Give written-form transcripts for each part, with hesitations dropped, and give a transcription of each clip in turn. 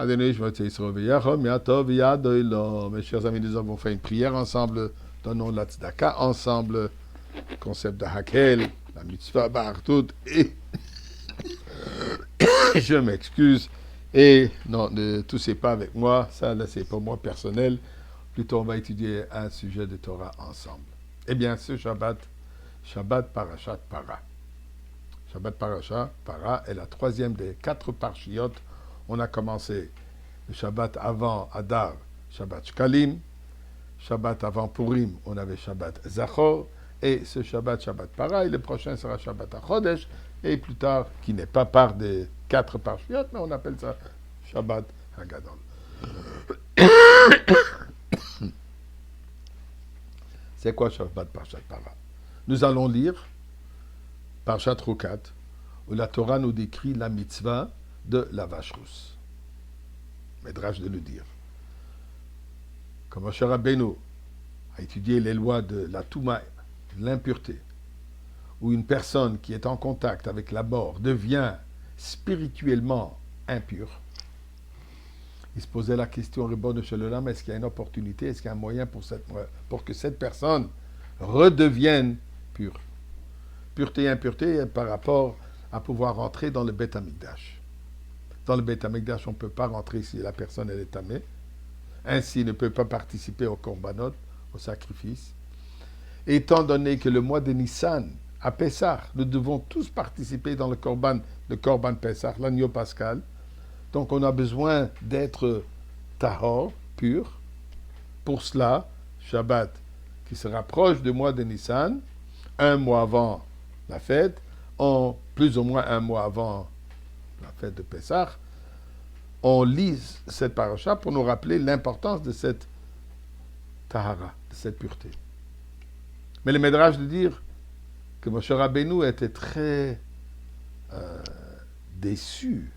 Mes chers amis, nous avons fait une prière ensemble, donnons la tzedaka ensemble, concept de Hakel, la mitzvah, Bartout, et je m'excuse, et non, ne toussez pas avec moi, ça là c'est pour moi personnel, plutôt on va étudier un sujet de Torah ensemble. Eh bien, ce Shabbat, Shabbat Parashat Para. Shabbat Parashat Para est la troisième des 4 parshiyot. On a commencé le Shabbat avant Adar, Shabbat Shkalim. Shabbat avant Purim, on avait Shabbat Zachor. Et ce Shabbat, Shabbat Para. Et le prochain sera Shabbat HaChodesh. Et plus tard, qui n'est pas part des 4 parshiyot, mais on appelle ça Shabbat HaGadol. C'est quoi Shabbat Parashat Para? Nous allons lire Parashat Rukat, où la Torah nous décrit la mitzvah de la vache rousse. Médrash de le dire. Comme Moshe Rabbeinu a étudié les lois de la Touma, l'impureté, où une personne qui est en contact avec la mort devient spirituellement impure, il se posait la question, Ribono Shel Olam, est-ce qu'il y a une opportunité, est-ce qu'il y a un moyen pour que cette personne redevienne pure? Pureté et impureté par rapport à pouvoir rentrer dans le Beth Amikdash. Dans le Beth Amikdash, on ne peut pas rentrer si la personne elle est tamée. Ainsi, ne peut pas participer au korbanot, au sacrifice. Et étant donné que le mois de Nissan, à Pessah, nous devons tous participer dans le korban Pessah, l'agneau pascal. Donc, on a besoin d'être tahor, pur. Pour cela, Shabbat, qui se rapproche du mois de Nissan, un mois avant la fête, plus ou moins un mois avant la fête de Pessah, on lit cette paracha pour nous rappeler l'importance de cette tahara, de cette pureté. Mais le Médrash de dire que Moshe Rabbeinu était très déçu.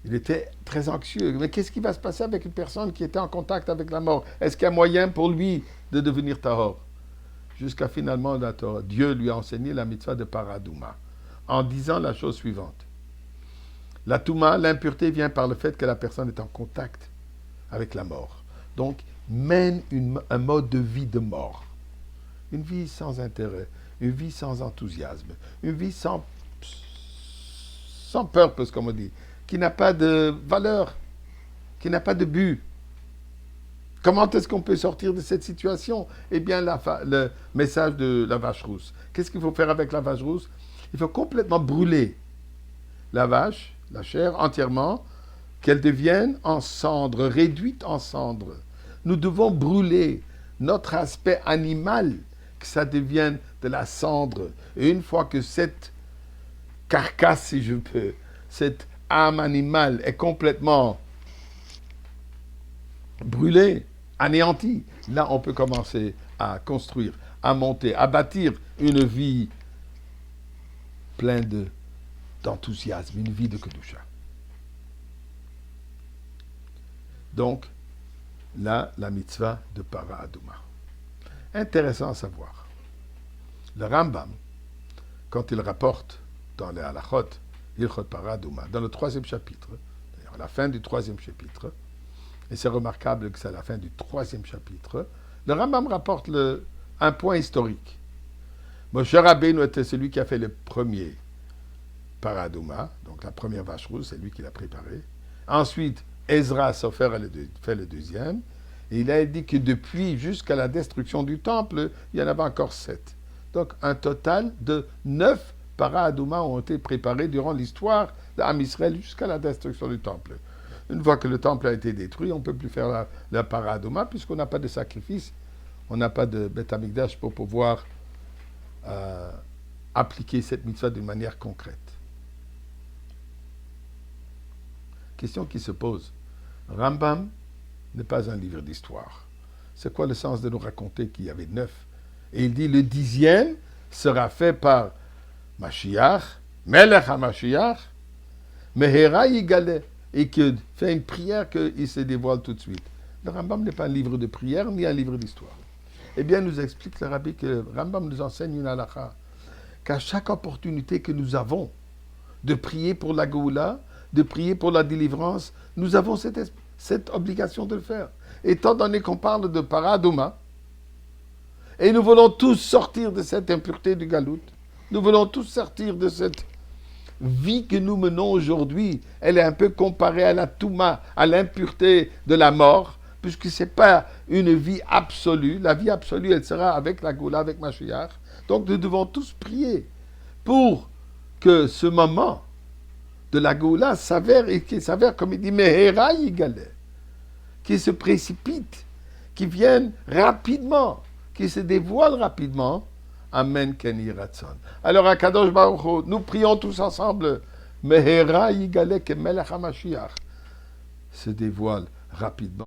Il était très anxieux. Mais qu'est-ce qui va se passer avec une personne qui était en contact avec la mort? Est-ce qu'il y a moyen pour lui de devenir tahor? Jusqu'à finalement, Dieu lui a enseigné la mitzvah de Paradouma, en disant la chose suivante. La Touma, l'impureté, vient par le fait que la personne est en contact avec la mort. Donc, mène un mode de vie de mort. Une vie sans intérêt, une vie sans enthousiasme, une vie sans purpose, comme on dit, qui n'a pas de valeur, qui n'a pas de but. Comment est-ce qu'on peut sortir de cette situation? Eh bien, le message de la vache rousse. Qu'est-ce qu'il faut faire avec la vache rousse? Il faut complètement brûler la vache, la chair entièrement, qu'elle devienne en cendres, réduite en cendres. Nous devons brûler notre aspect animal, que ça devienne de la cendre. Et une fois que cette carcasse, si je peux, cette âme animale est complètement brûlée, anéantie, là on peut commencer à construire, à monter, à bâtir une vie pleine d'enthousiasme, une vie de Kedusha. Donc, là, la mitzvah de Para Aduma. Intéressant à savoir. Le Rambam, quand il rapporte dans les halachot, Ilchot Para Aduma, dans le 3e chapitre, d'ailleurs à la fin du 3e chapitre, et c'est remarquable que c'est à la fin du 3e chapitre, le Rambam rapporte un point historique. Moshe Rabbeinu était celui qui a fait le premier Paradouma, donc la première vache rousse, c'est lui qui l'a préparée. Ensuite, Ezra Sofer fait le deuxième. Et il a dit que depuis jusqu'à la destruction du temple, il y en avait encore 7. Donc un total de 9 Paradouma ont été préparés durant l'histoire d'Am Israël jusqu'à la destruction du temple. Une fois que le temple a été détruit, on ne peut plus faire la Paradouma puisqu'on n'a pas de sacrifice, on n'a pas de Beth Amikdash pour pouvoir appliquer cette mitzvah d'une manière concrète. Question qui se pose. Rambam n'est pas un livre d'histoire. C'est quoi le sens de nous raconter qu'il y avait 9? Et il dit le 10e sera fait par Mashiach, Melech HaMashiach, Mehera Yigale, et que fait une prière qu'il se dévoile tout de suite. Le Rambam n'est pas un livre de prière ni un livre d'histoire. Eh bien, nous explique le Rabbi que Rambam nous enseigne une halakha, qu'à chaque opportunité que nous avons de prier pour la Géoula, de prier pour la délivrance, nous avons cette obligation de le faire. Étant donné qu'on parle de Paradouma, et nous voulons tous sortir de cette impureté du galout, nous voulons tous sortir de cette vie que nous menons aujourd'hui. Elle est un peu comparée à la Touma, à l'impureté de la mort, puisque ce n'est pas une vie absolue. La vie absolue, elle sera avec la Goula, avec Mashiach. Donc nous devons tous prier pour que ce moment de la Goula s'avère, et qu'il s'avère, comme il dit, Mehera Yigale, qui se précipite, qui vienne rapidement, qui se dévoile rapidement. Amen Ken Yiratzon. Alors, à Kadosh Baruch Hu, nous prions tous ensemble, Mehera Yigale ke Melech HaMashiach se dévoile rapidement.